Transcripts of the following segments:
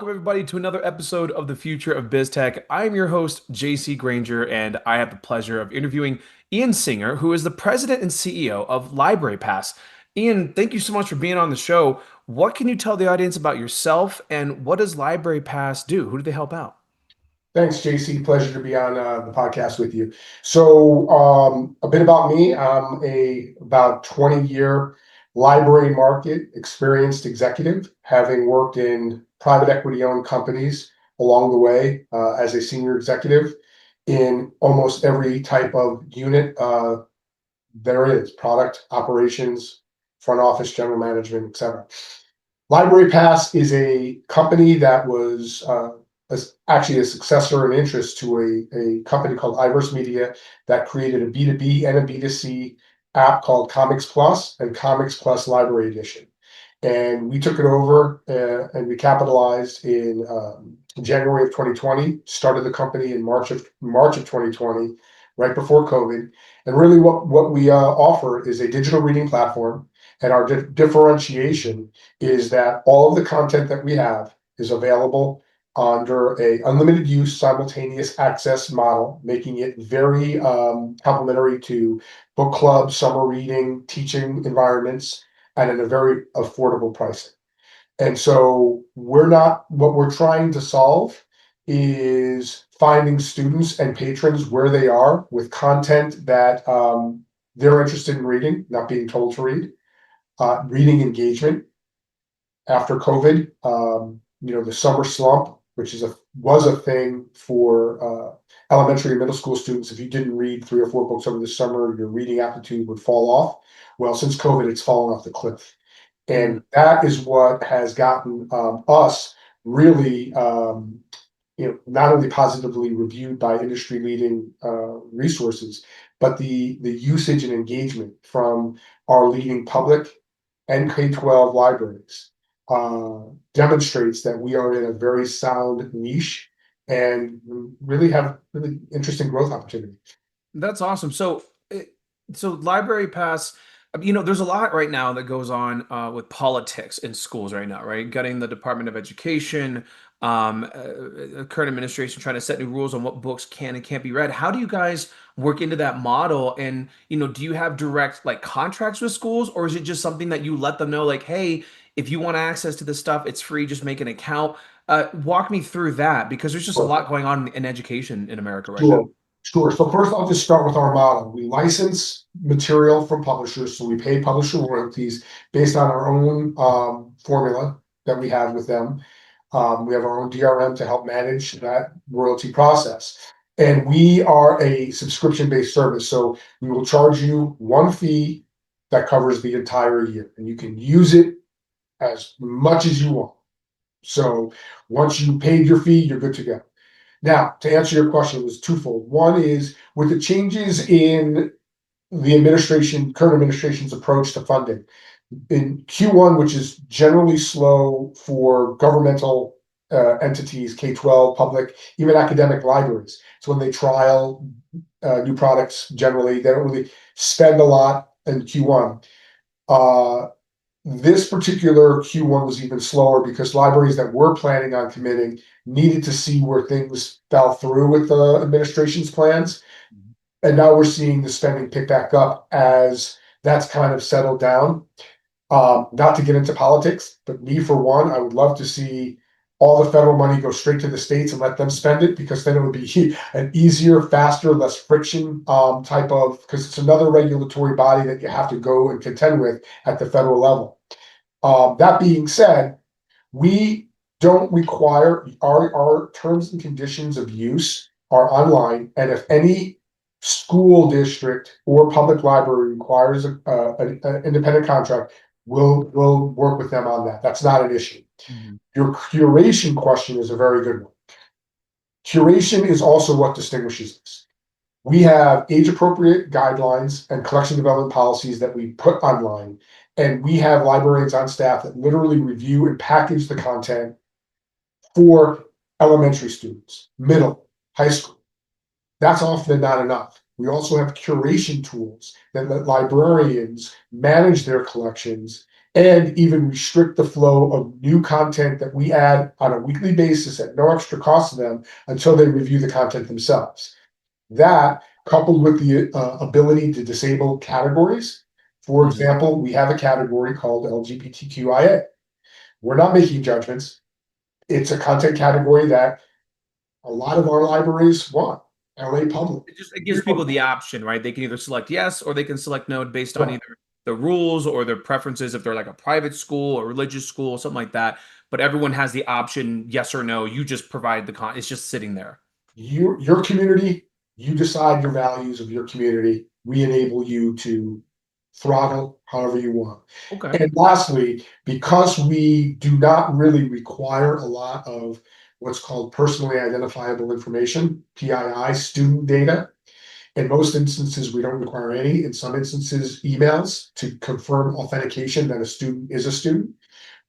Welcome, everybody, to another episode of the Future of BizTech. I am your host, JC Granger, and I have the pleasure of interviewing Ian Singer, who is the president and CEO of LibraryPass. Ian, thank you so much for being on the show. What can you tell the audience about yourself, and what does LibraryPass do? Who do they help out? Thanks, JC. Pleasure to be on the podcast with you. A bit about me. I'm a about 20-year library market experienced executive, having worked in private equity-owned companies along the way as a senior executive in almost every type of unit there is: product, operations, front office, general management, etc. LibraryPass is a company that was actually a successor in interest to a company called Media that created a B2B and a B2C app called Comics Plus and Comics Plus Library Edition. And we took it over and we capitalized in January of 2020, started the company in March of 2020, right before COVID. And really what we offer is a digital reading platform. And our differentiation is that all of the content that we have is available under a unlimited use simultaneous access model, making it very complementary to book clubs, summer reading, teaching environments, and at a very affordable pricing. And so what we're trying to solve is finding students and patrons where they are with content that they're interested in reading, not being told to read, reading engagement after COVID. The summer slump, which was a thing for elementary and middle school students. If you didn't read 3 or 4 books over the summer, your reading aptitude would fall off. Well, since COVID, it's fallen off the cliff. And that is what has gotten us really, not only positively reviewed by industry-leading resources, but the usage and engagement from our leading public and K-12 libraries demonstrates that we are in a very sound niche and really have really interesting growth opportunities. That's awesome. So Library Pass, there's a lot right now that goes on with politics in schools right now, right? Getting the Department of Education, current administration trying to set new rules on what books can and can't be read. How do you guys work into that model? And, do you have direct like contracts with schools, or is it just something that you let them know, like, hey, if you want access to this stuff, it's free, just make an account. Walk me through that because there's just a Sure, lot going on in education in America right now. sure, sure. So first, I'll just start with our model. We license material from publishers, so we pay publisher royalties based on our own formula that we have with them. We have our own DRM to help manage that royalty process. And we are a subscription-based service. So we will charge you one fee that covers the entire year, and you can use it as much as you want. So once you paid your fee, you're good to go. Now, to answer your question, it was twofold. One is with the changes in the current administration's approach to funding. In Q1, which is generally slow for governmental entities, K-12, public, even academic libraries. So when they trial new products, generally, they don't really spend a lot in Q1. This particular Q1 was even slower because libraries that were planning on committing needed to see where things fell through with the administration's plans. And now we're seeing the spending pick back up as that's kind of settled down. Not to get into politics, but me for one, I would love to see all the federal money go straight to the states and let them spend it, because then it would be an easier, faster, less friction because it's another regulatory body that you have to go and contend with at the federal level. That being said, we don't require our terms and conditions of use are online, and if any school district or public library requires an independent contract, we'll work with them on that. That's not an issue. Mhm. Your curation question is a very good one. Curation is also what distinguishes us. We have age-appropriate guidelines and collection development policies that we put online, and we have librarians on staff that literally review and package the content for elementary students, middle, high school. That's often not enough. We also have curation tools that let librarians manage their collections and even restrict the flow of new content that we add on a weekly basis at no extra cost to them until they review the content themselves. That, coupled with the ability to disable categories. For Mhm. example, we have a category called LGBTQIA. We're not making judgments. It's a content category that a lot of our libraries want. LA Public. It gives people the option, right? They can either select yes or they can select no based on either the rules or their preferences if they're like a private school or religious school, something like that. But everyone has the option, yes or no. You just provide the it's just sitting there. Your community, you decide your values of your community. We enable you to throttle however you want. Okay. And lastly, because we do not really require a lot of what's called personally identifiable information, PII, student data. In most instances, we don't require any. In some instances, emails to confirm authentication that a student is a student.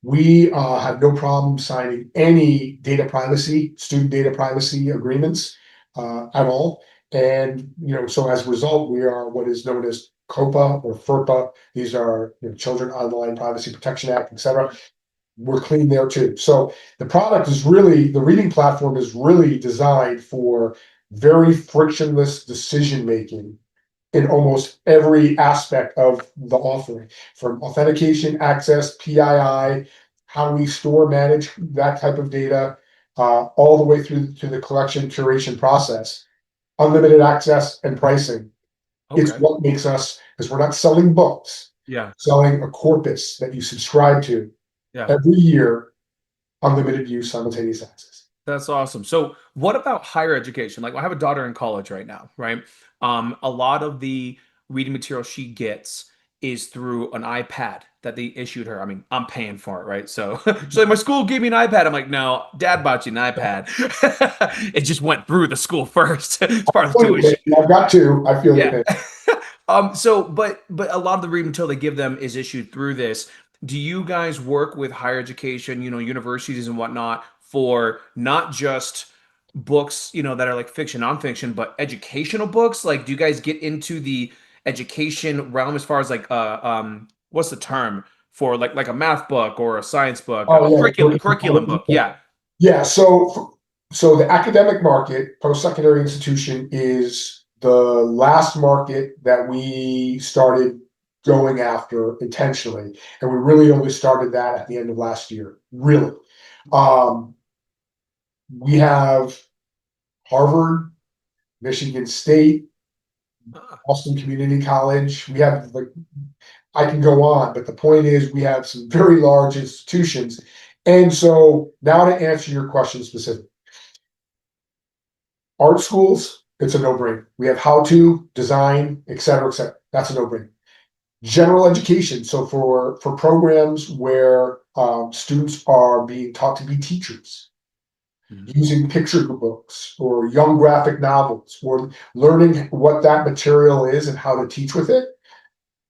We have no problem signing any data privacy, student data privacy agreements at all. And so as a result, we are what is known as COPA or FERPA. These are Children Online Privacy Protection Act, et cetera. We're clean there too. So the product is really, the reading platform is really designed for very frictionless decision making in almost every aspect of the offering, from authentication, access, PII, how we store, manage that type of data, all the way through to the collection curation process, unlimited access and pricing. It's Okay. what makes us, because we're not selling books, Yeah. selling a corpus that you subscribe to Yeah. every year, unlimited use, simultaneous access. That's awesome. So, what about higher education? Like, I have a daughter in college right now, right? A lot of the reading material she gets is through an iPad that they issued her. I mean, I'm paying for it, right? So, so like, my school gave me an iPad. I'm like, no, Dad bought you an iPad. It just went through the school first. It's part of the tuition. I've got two. I feel your Yeah. pain. So but a lot of the reading material they give them is issued through this. Do you guys work with higher education, universities and whatnot, for not just books, that are like fiction, nonfiction, but educational books? Like, do you guys get into the education realm as far as like what's the term for like a math book or a science book, a Oh yeah, curriculum book? Yeah. yeah. So the academic market, post-secondary institution, is the last market that we started going after intentionally, and we really only started that at the end of last year. Really, um, we have Harvard, Michigan State, Ah, Boston Community College. We have like I can go on, but the point is we have some very large institutions. And so now to answer your question specifically, art schools, it's a no-brainer. We have how to, design, et cetera, et cetera. That's a no-brainer. General education, so for programs where students are being taught to be teachers, mhm. using picture books or young graphic novels, or learning what that material is and how to teach with it,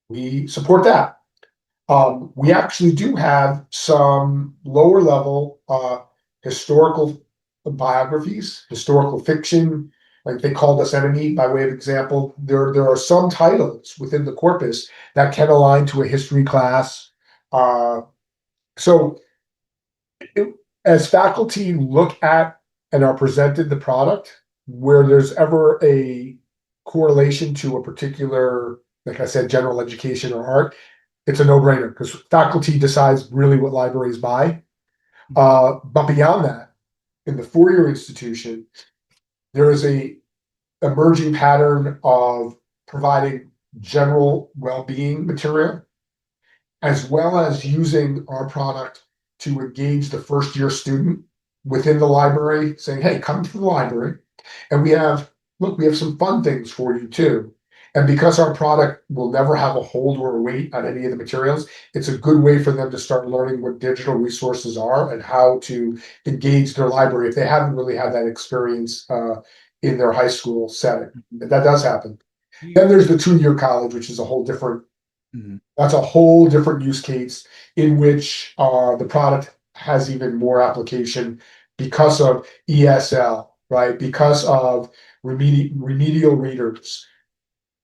we support that. We actually do have some lower level historical biographies, historical fiction, like they called us enemy by way of example. There are some titles within the corpus that can align to a history class. Uh, so it- as faculty look at and are presented the product, where there's ever a correlation to a particular, like I said, general education or art, it's a no-brainer because faculty decides really what libraries buy. But beyond that, in the four-year institution, there is a emerging pattern of providing general well-being material as well as using our product to engage the first year student within the library, saying, hey, come to the library. And we have some fun things for you too. And because our product will never have a hold or a weight on any of the materials, it's a good way for them to start learning what digital resources are and how to engage their library if they haven't really had that experience in their high school setting. That does happen. Then there's the 2-year college, which is a whole different Mhm. that's a whole different use case in which the product has even more application because of ESL, right? Because of remedial readers.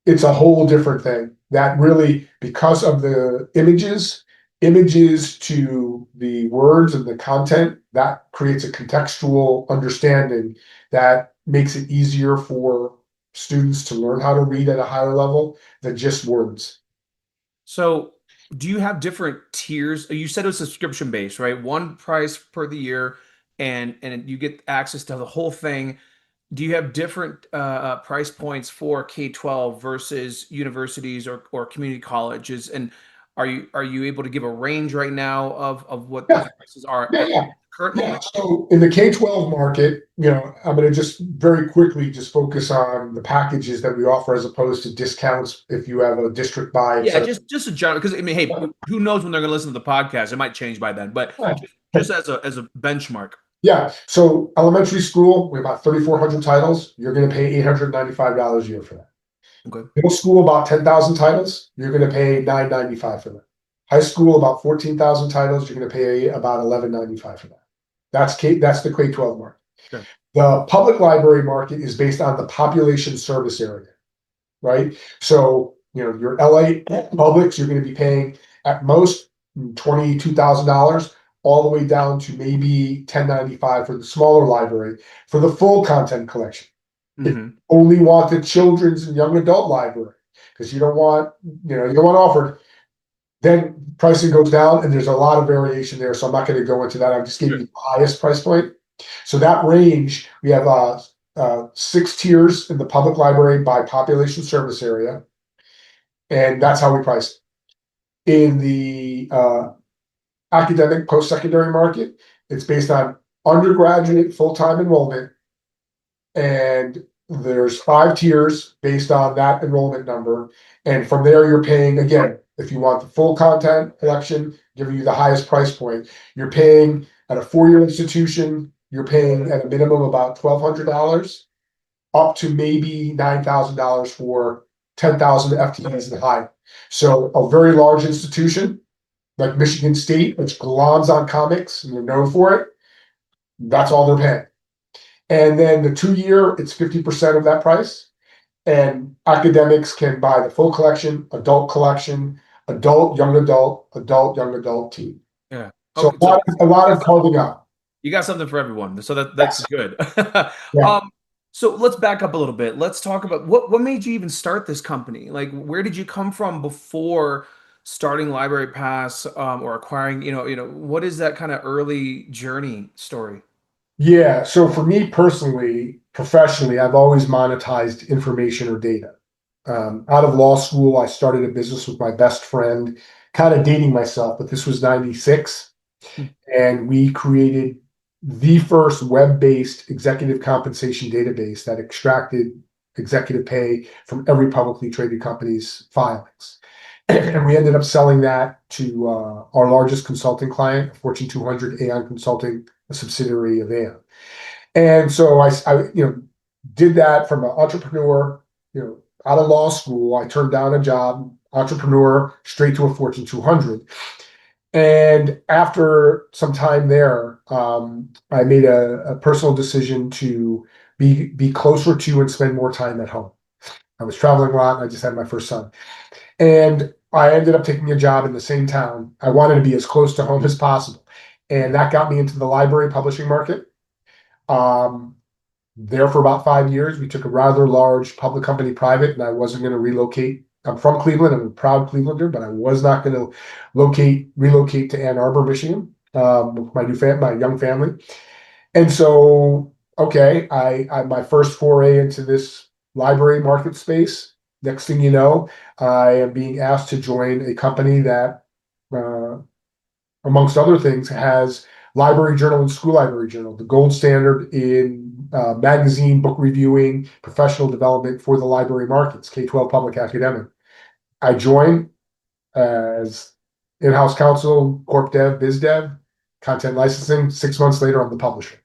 It's a whole different thing that really, because of the images images to the words and the content, that creates a contextual understanding that makes it easier for students to learn how to read at a higher level than just words. So, do you have different tiers? You said it was subscription based, right? One price per the year, and you get access to the whole thing. Do you have different price points for K-12 versus universities or community colleges? And are you able to give a range right now of what those Yeah, prices are yeah, at yeah. the current Yeah, moment? so in the K-12 market, I'm going to just very quickly just focus on the packages that we offer as opposed to discounts if you have a district buy, et Yeah, cetera. just a general because I mean, hey, who knows when they're going to listen to the podcast? It might change by then, but just as a benchmark. Yeah, so elementary school, we have about 3,400 titles. You're going to pay $895 a year for that. Okay, Middle school, about 10,000 titles. You're going to pay $995 for that. High school, about 14,000 titles. You're going to pay about $1195 for that. That's the K-12 market. sure. The public library market is based on the population service area, right? So, your LA Publix, you're going to be paying at most $22,000, all the way down to maybe $1095 for the smaller library for the full content collection. If you Hmm. only want the children's and young adult library, because you don't want offered, then pricing goes down, and there's a lot of variation there. So I'm not going to go into that. I'm just giving Sure. you the highest price point. So that range, we have 6 tiers in the public library by population service area, and that's how we price it. In the academic post-secondary market, it's based on undergraduate full-time enrollment, and there's 5 tiers based on that enrollment number. And from there, you're paying again, if you want the full content collection, giving you the highest price point, you're paying at a 4-year institution, you're paying at a minimum about $1,200, up to maybe $9,000 for 10,000 FTEs and higher. So a very large institution like Michigan State, which gloms on comics and they're known for it, that's all they're paying. And then the 2-year, it's 50% of that price. And academics can buy the full collection, adult, young adult, teen. Yeah. So Okay. So a lot of carving out. you got something for everyone. So that's Yes. good. Yeah. Um, so let's back up a little bit. Let's talk about what made you even start this company? Like, where did you come from before starting Library Pass, or acquiring, what is that kind of early journey story? Yeah. So for me personally, professionally, I've always monetized information or data. Out of law school, I started a business with my best friend, kind of dating myself, but this was 96. Hmm. And we created the first web-based executive compensation database that extracted executive pay from every publicly traded company's filings. And we ended up selling that to our largest consulting client, Fortune 200 Aon Consulting, a subsidiary of Aon. And so I did that from an entrepreneur, out of law school. I turned down a job, entrepreneur, straight to a Fortune 200. And after some time there, I made a personal decision to be closer to and spend more time at home. I was traveling a lot. And I just had my first son, and I ended up taking a job in the same town. I wanted to be as close to home as possible, and that got me into the library publishing market. Um, there for about 5 years. We took a rather large public company private, and I wasn't going to relocate. I'm from Cleveland. I'm a proud Clevelander, but I was not going to relocate to Ann Arbor, Michigan, with my young family. And so, okay, I my first foray into this library market space. Next thing you know, I am being asked to join a company that, uh, amongst other things, has Library Journal and School Library Journal, the gold standard in magazine book reviewing, professional development for the library markets, K-12 public academic. I joined as in-house counsel, corp dev, biz dev, content licensing. 6 months later, I'm the publisher.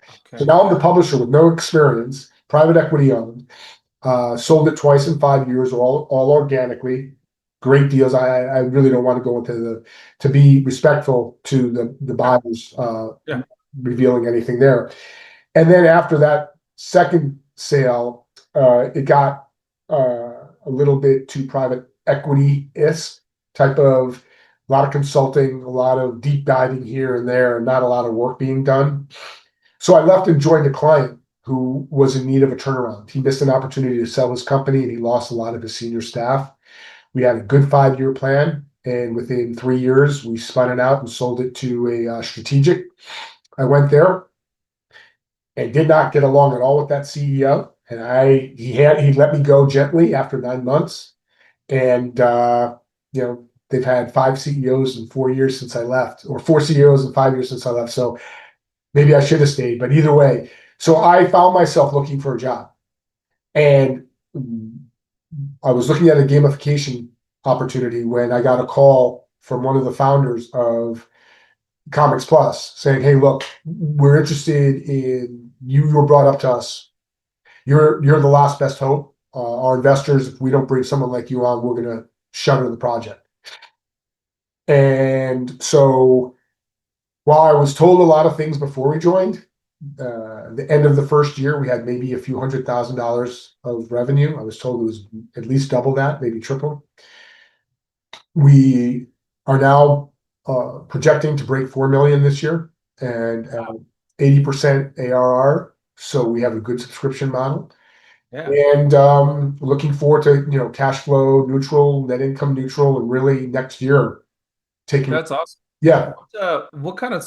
So Okay. now I'm the publisher with no experience, private equity owned. Sold it twice in 5 years, all organically. Great deals. I really don't want to go into to be respectful to the Yeah. buyers, Yeah. revealing anything there. And then after that second sale, it got a little bit too private equity-ish type of A lot of consulting, a lot of deep diving here and there, and not a lot of work being done. So I left and joined a client who was in need of a turnaround. He missed an opportunity to sell his company and he lost a lot of his senior staff. We had a good 5 year plan, and within 3 years, we spun it out and sold it to a strategic. I went there and did not get along at all with that CEO, and he let me go gently after 9 months, and they've had 5 CEOs in 4 years since I left, or 4 CEOs in 5 years since I left. So maybe I should have stayed, but either way, so I found myself looking for a job, and I was looking at a gamification opportunity when I got a call from one of the founders of Comics Plus saying, "Hey, look, we're interested in you. You were brought up to us. You're the last best hope. Our investors, if we don't bring someone like you on, we're going to shutter the project." And so, while I was told a lot of things before we joined, the end of the first year, we had maybe a few $100,000 of revenue. I was told it was at least double that, maybe triple. We are now projecting to break 4 million this year and 80% ARR. So we have a good subscription model, Yeah. and looking forward to cash flow neutral, net income neutral, and really next year taking That's awesome. yeah. What kind of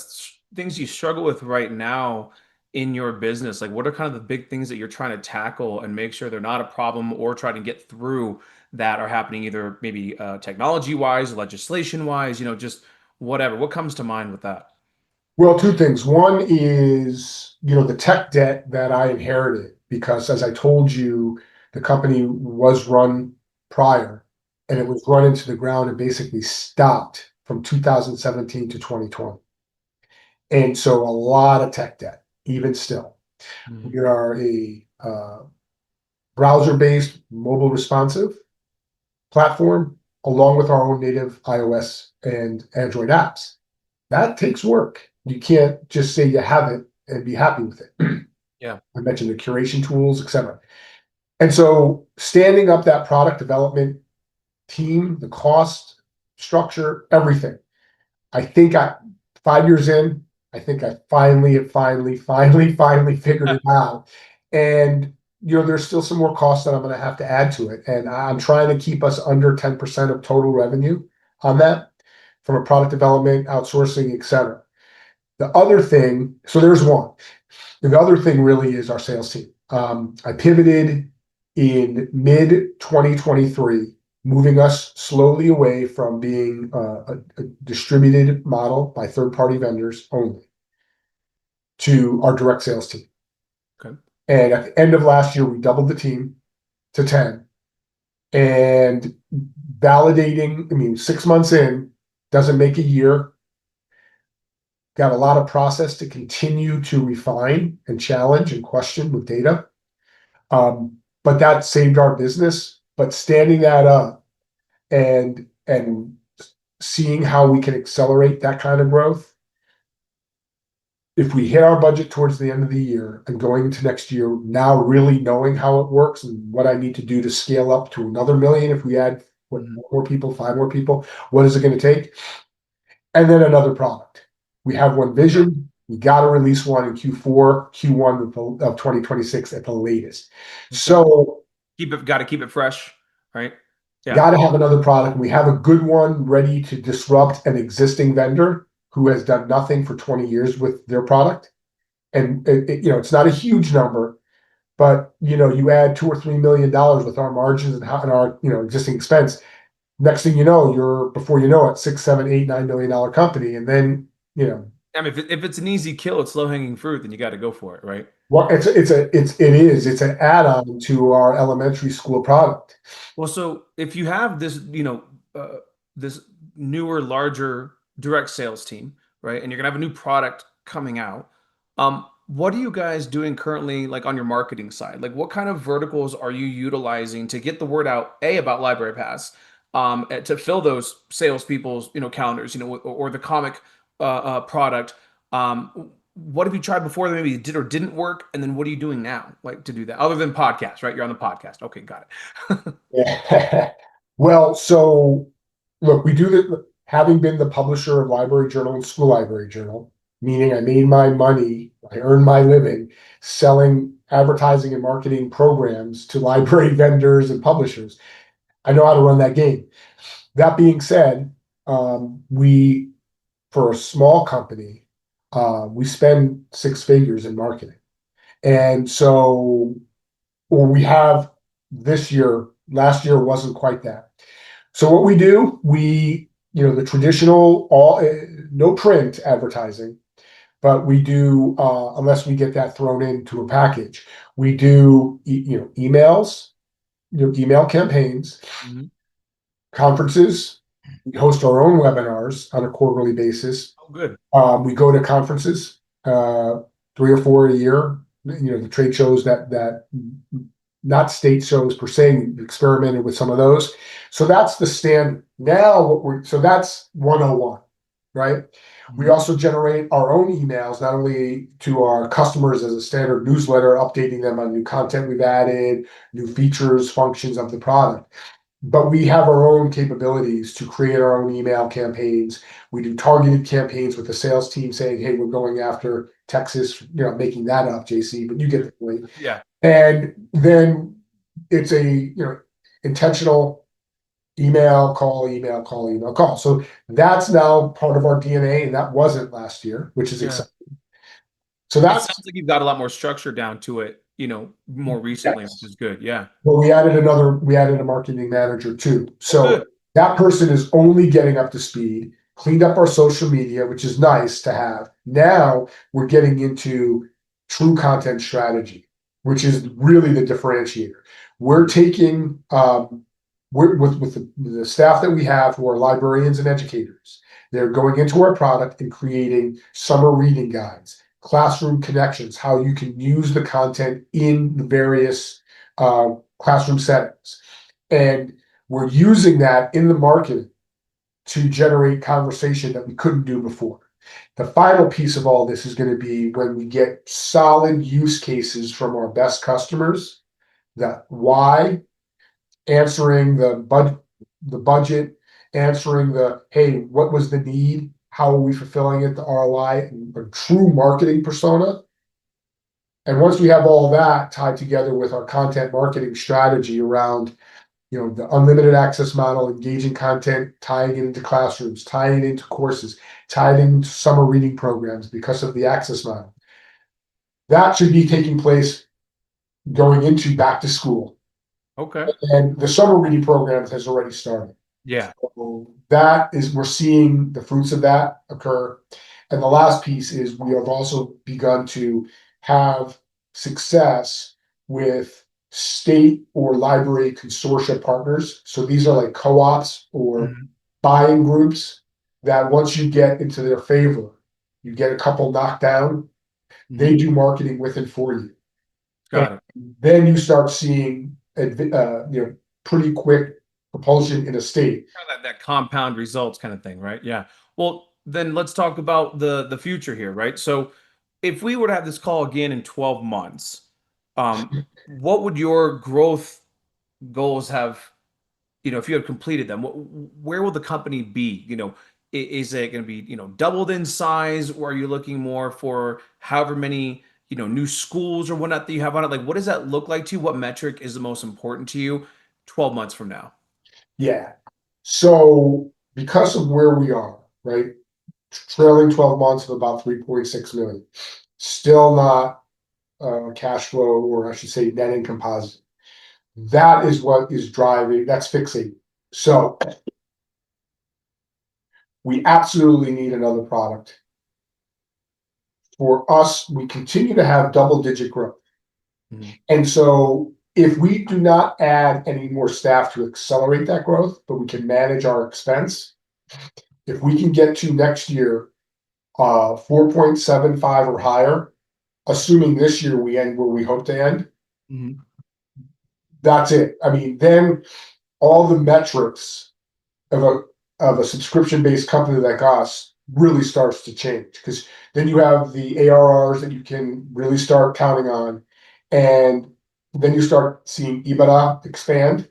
things you struggle with right now in your business? Like, what are kind of the big things that you're trying to tackle and make sure they're not a problem or trying to get through that are happening either maybe technology wise, legislation wise, just whatever. What comes to mind with that? Well, two things. One is, the tech debt that I inherited because, as I told you, the company was run prior and it was run into the ground and basically stopped from 2017 to 2020. And so a lot of tech debt, even still. Mhm. We are a browser-based, mobile responsive platform, along with our own native iOS and Android apps. That takes work. You can't just say you have it and be happy with it. Yeah. I mentioned the curation tools, etc. And so standing up that product development team, the cost structure, everything. I think 5 years in, I think I finally figured it out. And there's still some more costs that I'm going to have to add to it. And I'm trying to keep us under 10% of total revenue on that from a product development, outsourcing, etc. The other thing, so there's one. The other thing really is our sales team. I pivoted in mid 2023, moving us slowly away from being a distributed model by third party vendors only to our direct sales team. Okay. And at the end of last year, we doubled the team to 10 and validating. I mean, 6 months in doesn't make a year. Got a lot of process to continue to refine and challenge and question with data. But that saved our business. But standing that up and seeing how we can accelerate that kind of growth, if we hit our budget towards the end of the year and going into next year, now really knowing how it works and what I need to do to scale up to another million, if we add Mhm. 4 more people, 5 more people, what is it going to take? And then another product. We have one Yeah. vision. We got to release one in Q4, Q1 of 2026 at the latest. Okay. So Got to keep it fresh, right? Yeah. got to have another product. We have a good one ready to disrupt an existing vendor who has done nothing for 20 years with their product. And it's not a huge number, but you add $2 or $3 million with our margins and our existing expense. Next thing you know, you're before you know it, 6, 7, 8, $9 million company, and then I mean, if it's an easy kill, it's low hanging fruit, then you got to go for it, right? well, it's an add-on to our elementary school product. Well, so if you have this, this newer, larger direct sales team, right, and you're gonna have a new product coming out, what are you guys doing currently, like on your marketing side? Like, what kind of verticals are you utilizing to get the word out, A, about Library Pass, to fill those salespeople's, calendars, or the comic product? What have you tried before that maybe did or didn't work? And then what are you doing now, like to do that, other than podcast, right? You're on the podcast. Okay, got it. Yeah. Well, so look, we do that. having been the publisher of Library Journal and School Library Journal, meaning I made my money, I earned my living selling advertising and marketing programs to library vendors and publishers. I know how to run that game. That being said, we, for a small company, we spend six figures in marketing. And so, or we have this year, last year wasn't quite that. So what we do, the traditional, no print advertising, but we do, unless we get that thrown into a package, we do, emails, email campaigns, Mhm. conferences. We host our own webinars on a quarterly basis. Oh, good. We go to conferences, 3 or 4 a year. The trade shows that not state shows per se. We experimented with some of those. So that's the standard. Now so that's 101, right? We Mhm. also generate our own emails, not only to our customers as a standard newsletter, updating them on new content we've added, new features, functions of the product, but we have our own capabilities to create our own email campaigns. We do targeted campaigns with the sales team saying, hey, we're going after Texas, making that up, JC, but you get the point. Yeah. And then it's a, intentional email, call, email, call, email, call. So that's now part of our DNA, and that wasn't last year, which is Yeah. exciting. So It that's, sounds like you've got a lot more structure down to it, more recently, which yes. is good. Yeah. Well, we added a marketing manager too. Oh, So good. that person is only getting up to speed, cleaned up our social media, which is nice to have. Now we're getting into true content strategy, which is really the differentiator. We're taking, with the staff that we have who are librarians and educators, they're going into our product and creating summer reading guides, classroom connections, how you can use the content in the various classroom settings. And we're using that in the marketing to generate conversation that we couldn't do before. The final piece of all this is going to be when we get solid use cases from our best customers, that why, answering the budget, answering the, hey, what was the need? How are we fulfilling it? The ROI, and a true marketing persona. And once we have all of that tied together with our content marketing strategy around, the unlimited access model, engaging content, tying it into classrooms, tying it into courses, tying it into summer reading programs because of the access model, that should be taking place going into back to school. Okay. And the summer reading program has already started. Yeah. So we're seeing the fruits of that occur. And the last piece is we have also begun to have success with state or library consortia partners. So these are like co-ops or Mhm. buying groups that once you get into their favor, you get a couple knocked down, they Mhm. do marketing with and for you. And Got it. then you start seeing, pretty quick propulsion in a state. Kind of that compound results kind of thing, right? Yeah. Well, then let's talk about the future here, right? So if we were to have this call again in 12 months, what would your growth goals have, if you have completed them? Where will the company be? Is it going to be, doubled in size, or are you looking more for however many, new schools or whatnot that you have on it? Like, what does that look like to you? What metric is the most important to you 12 months from now? Yeah. So because of where we are, right? Trailing 12 months of about 3.6 million. Still not cash flow, or I should say net income positive. That is what is driving, that's fixating. So we absolutely need another product. For us, we continue to have double-digit growth. Mhm. And so if we do not add any more staff to accelerate that growth, but we can manage our expense, if we can get to next year 4.75 or higher, assuming this year we end where we hope to end, Mhm. that's it. I mean, then all the metrics of a subscription-based company like us really starts to change, because then you have the ARRs that you can really start counting on, and then you start seeing EBITDA expand.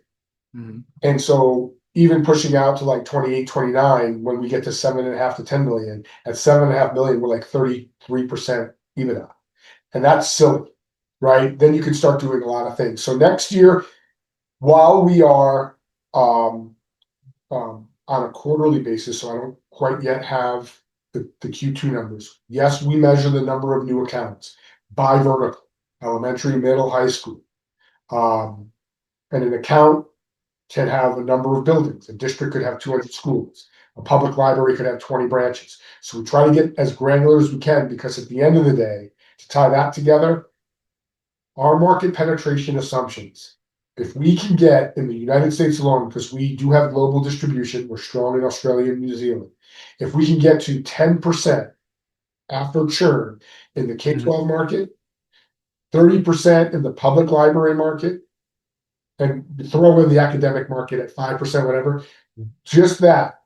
Mhm. And so even pushing out to like 28, 29, when we get to 7.5 to 10 million. At 7.5 million, we're like 33% EBITDA. And that's silly, right? Then you can start doing a lot of things. So next year, while we are on a quarterly basis, so I don't quite yet have the Q2 numbers. Yes, we measure the number of new accounts by vertical, elementary, middle, high school. And an account can have a number of buildings. A district could have 200 schools. A public library could have 20 branches. So we try to get as granular as we can, because at the end of the day, to tie that together, our market penetration assumptions, if we can get in the United States alone, because we do have global distribution, we're strong in Australia and New Zealand. If we can get to 10% after churn in the Mhm. K-12 market, 30% in the public library market, and throw in the academic market at 5%, whatever, just that,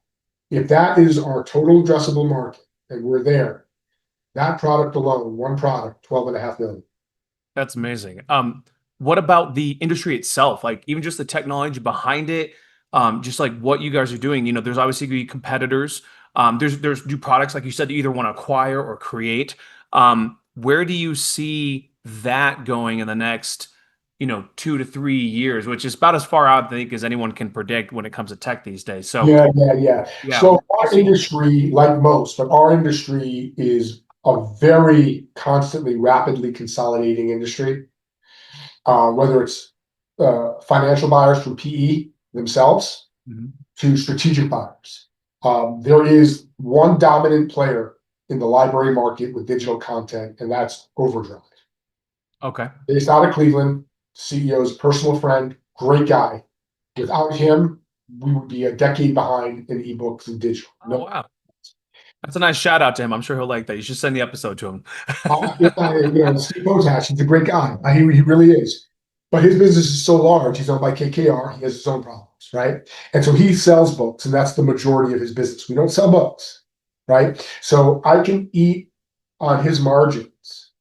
if that is our total addressable market and we're there, that product alone, one product, 12.5 million. That's amazing. What about the industry itself? Like even just the technology behind it, just like what you guys are doing. There's obviously gonna be competitors. There's new products like you said you either want to acquire or create. Where do you see that going in the next, 2 to 3 years, which is about as far out, I think, as anyone can predict when it comes to tech these days. So Yeah. yeah, So where do you our see? industry, like most, but our industry is a very constantly, rapidly consolidating industry. Whether it's financial buyers from PE themselves Mhm. to strategic buyers. There is one dominant player in the library market with digital content, and that's Overdrive. Okay. Based out of Cleveland, CEO's personal friend, great guy. Without him, we would be a decade behind in ebooks and digital. Oh No, wow. That's a nice shout out to him. I'm sure he'll like that. You should send the episode to him. Steve Potash, he's a great guy. He really is. But his business is so large, he's owned by KKR, he has his own problems, right? And so he sells books, and that's the majority of his business. We don't sell books, right? So I can eat on his margins,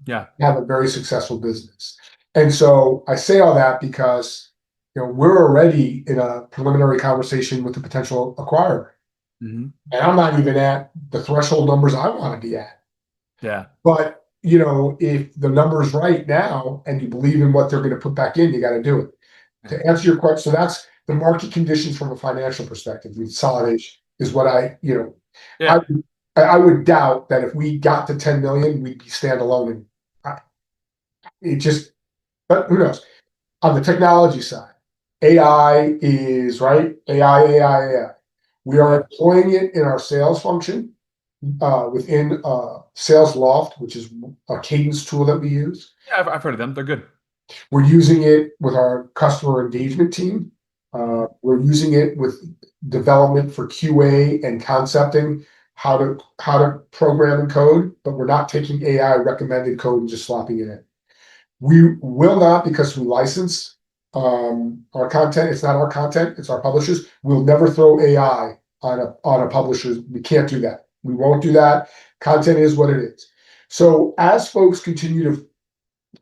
Yeah. have a very successful business. And so I say all that because we're already in a preliminary conversation with a potential acquirer. hmm And I'm not even at the threshold numbers I want to be at. Yeah. But if the number's right now and you believe in what they're going to put back in, you got to do it. Yeah. To answer your question, so that's the market conditions from a financial perspective. Consolidation is what I Yeah. I would doubt that if we got to 10 million, we'd be standalone. And it just, but who knows? On the technology side, AI is right. AI. We are Yeah. employing it in our sales function within Sales Loft, which is a cadence tool that we use. Yeah. I've heard of them. They're good. We're using it with our customer engagement team. We're using it with development for QA and concepting how to program and code, but we're not taking AI recommended code and just slopping it in. We will not, because we license our content. It's not our content, it's our publishers. We'll never throw AI on a publisher. We can't do that. We won't do that. Content is what it is. So as folks continue to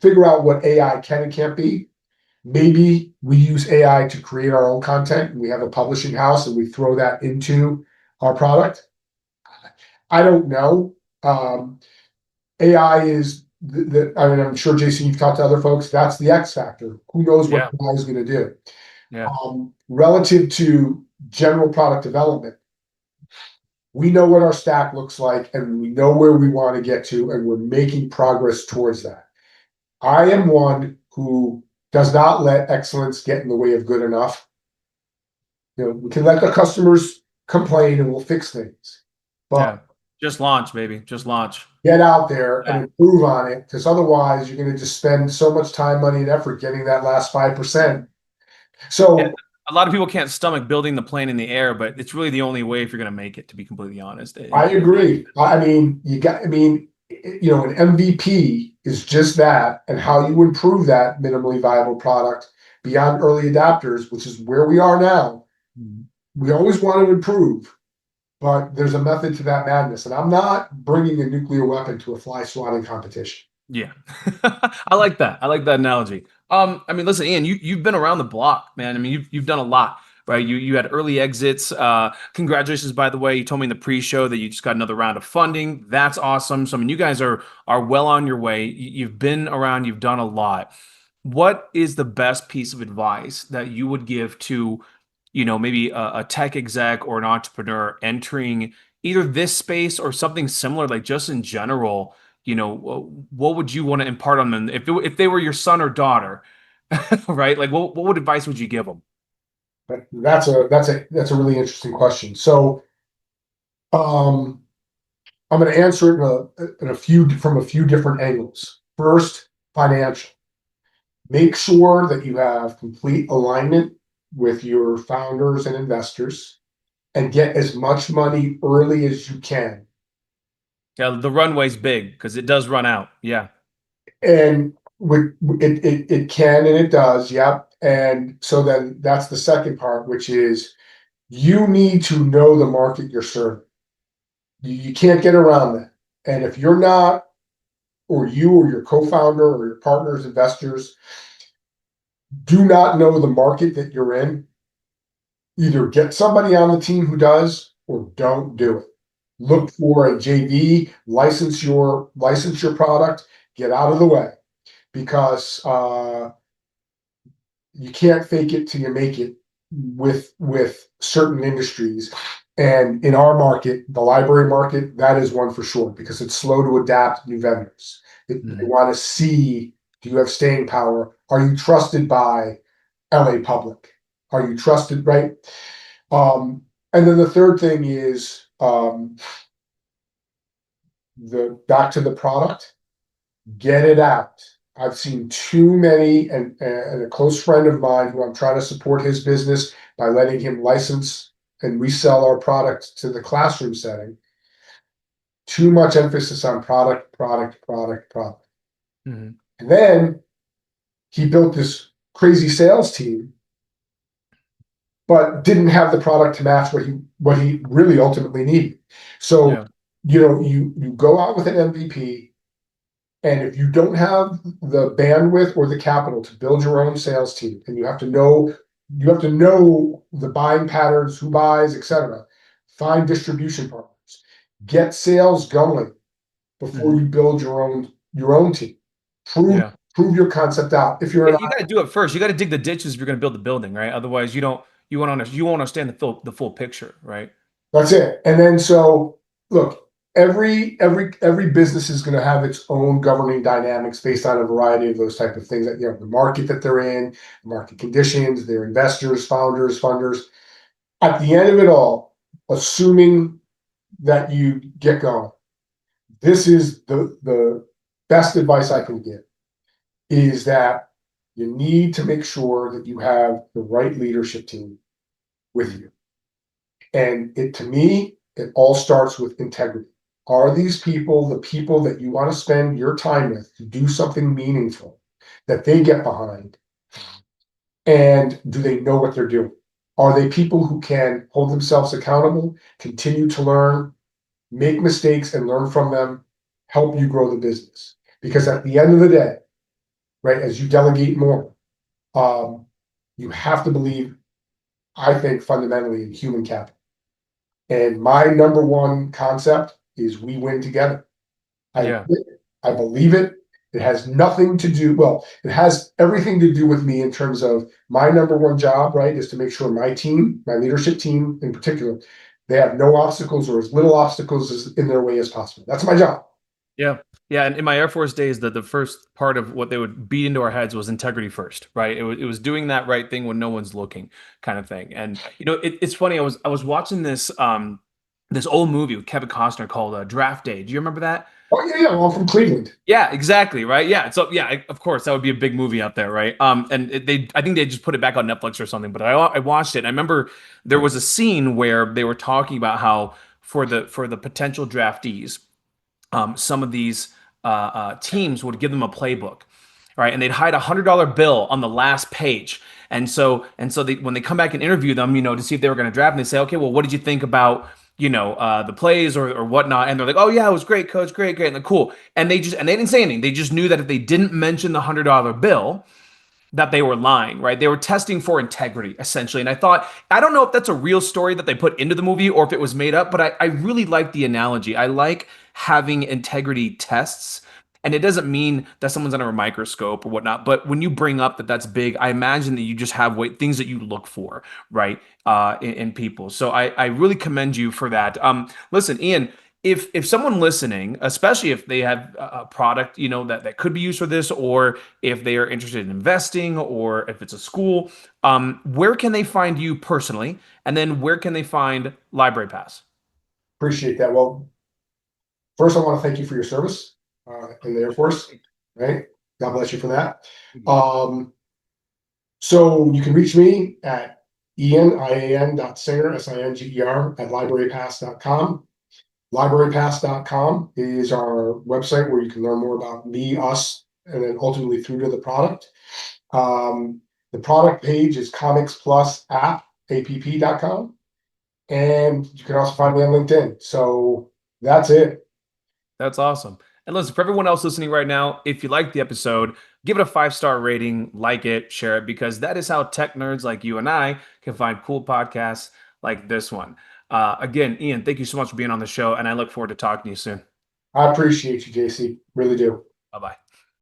figure out what AI can and can't be, maybe we use AI to create our own content, and we have a publishing house and we throw that into our product. I don't know. AI is I mean, I'm sure, Jason, you've talked to other folks. That's the X factor. Who knows what Yeah. AI is going to do? Yeah. Relative to general product development, we know what our stack looks like, and we know where we want to get to, and we're making progress towards that. I am one who does not let excellence get in the way of good enough. We can let the customers complain and we'll fix things, but Yeah. Just launch, baby. Just launch. get out there and Yeah. improve on it, because otherwise you're going to just spend so much time, money, and effort getting that last 5%. Yeah. So A lot of people can't stomach building the plane in the air, but it's really the only way if you're going to make it, to be completely honest. I agree. I mean, an MVP is just that, and how you improve that minimally viable product beyond early adopters, which is where we are now. Mhm. We always want to improve, but there's a method to that madness. And I'm not bringing a nuclear weapon to a fly swatting competition. Yeah. I like that. I like that analogy. I mean, listen, Ian, you've been around the block, man. I mean, you've done a lot. right? You had early exits. Congratulations, by the way. You told me in the pre-show that you just got another round of funding. That's awesome. So I mean, you guys are well on your way. You've been around. You've done a lot. What is the best piece of advice that you would give to, maybe a tech exec or an entrepreneur entering either this space or something similar, like just in general? What would you want to impart on them if they were your son or daughter, right? Like, what advice would you give them? That's a really interesting question. So um, I'm going to answer it in a few from a few different angles. First, financial. Make sure that you have complete alignment with your founders and investors and get as much money early as you can. Yeah, the runway's big because it does run out. Yeah. And it can and it does, yep. And so then that's the second part, which is you need to know the market you're serving. You can't get around that. And if you're not, or you or your co-founder or your partners, investors, do not know the market that you're in, either get somebody on the team who does or don't do it. Look for a JV, license your product, get out of the way because you can't fake it till you make it with certain industries. And in our market, the library market, that is one for sure because it's slow to adapt new vendors. They Mhm. want to see, do you have staying power? Are you trusted by LA Public? Are you trusted, right? And then the third thing is the back to the product, get it out. I've seen too many, and a close friend of mine who I'm trying to support his business by letting him license and resell our product to the classroom setting. Too much emphasis on product, product, product, product. Mhm. And then he built this crazy sales team, but didn't have the product to match what he really ultimately needed. So, Yeah. you go out with an MVP, and if you don't have the bandwidth or the capital to build your own sales team, and you have to know the buying patterns, who buys, etc. Find distribution partners, get sales going before Mhm. you build your own team. Prove Yeah. prove your concept out. If you're Yeah, an you got to do it first. You got to dig the ditches if you're going to build the building, right? Otherwise, you won't understand the full picture, right? That's it. And then so look, every business is going to have its own governing dynamics based on a variety of those type of things that the market that they're in, market conditions, their investors, founders, funders. At the end of it all, assuming that you get going, this is the best advice I can give is that you need to make sure that you have the right leadership team with you. And to me, it all starts with integrity. Are these people the people that you want to spend your time with to do something meaningful that they get behind? And do they know what they're doing? Are they people who can hold themselves accountable, continue to learn, make mistakes and learn from them, help you grow the business? Because at the end of the day, right, as you delegate more, um, you have to believe, I think, fundamentally in human capital. And my number one concept is we win together. I live Yeah. it. I believe it. It has nothing to do, well, it has everything to do with me in terms of my number one job, right, is to make sure my team, my leadership team in particular, they have no obstacles or as little obstacles as in their way as possible. That's my job. Yeah. Yeah. And in my Air Force days, the first part of what they would beat into our heads was integrity first, right? It was doing that right thing when no one's looking, kind of thing. And it's funny. I was watching this old movie with Kevin Costner called Draft Day. Do you remember that? Oh, yeah, yeah. Well, I'm from Cleveland. Yeah, exactly, right? Yeah. So yeah, of course that would be a big movie out there, right? And I think they just put it back on Netflix or something. But I watched it. And I remember there was a scene where they were talking about how for the potential draftees, some of these teams would give them a playbook, right? And they'd hide $100 bill on the last page. And so when they come back and interview them, to see if they were going to draft, and they say, okay, well, what did you think about the plays or whatnot? And they're like, oh yeah, it was great, coach, great, great, and they're cool. And they didn't say anything. They just knew that if they didn't mention the $100 bill, that they were lying, right? They were testing for integrity, essentially. And I thought, I don't know if that's a real story that they put into the movie or if it was made up, but I really like the analogy. I like having integrity tests. And it doesn't mean that someone's under a microscope or whatnot, but when you bring up that that's big, I imagine that you just have things that you look for, right, in people. So I really commend you for that. Listen, Ian, if someone listening, especially if they have a product, that could be used for this, or if they are interested in investing, or if it's a school, where can they find you personally? And then where can they find Library Pass? Appreciate that. Well, first, I want to thank you for your service in the Air Force, right? God bless you for that. Um, so you can reach me at ian.singer, singer, at librarypass.com. LibraryPass.com is our website where you can learn more about me, us, and then ultimately through to the product. The product page is comicsplusapp.com. And you can also find me on LinkedIn. So that's it. That's awesome. And listen, for everyone else listening right now, if you liked the episode, give it a 5-star rating, like it, share it, because that is how tech nerds like you and I can find cool podcasts like this one. Again, Ian, thank you so much for being on the show, and I look forward to talking to you soon. I appreciate you, JC. Really do. Bye bye.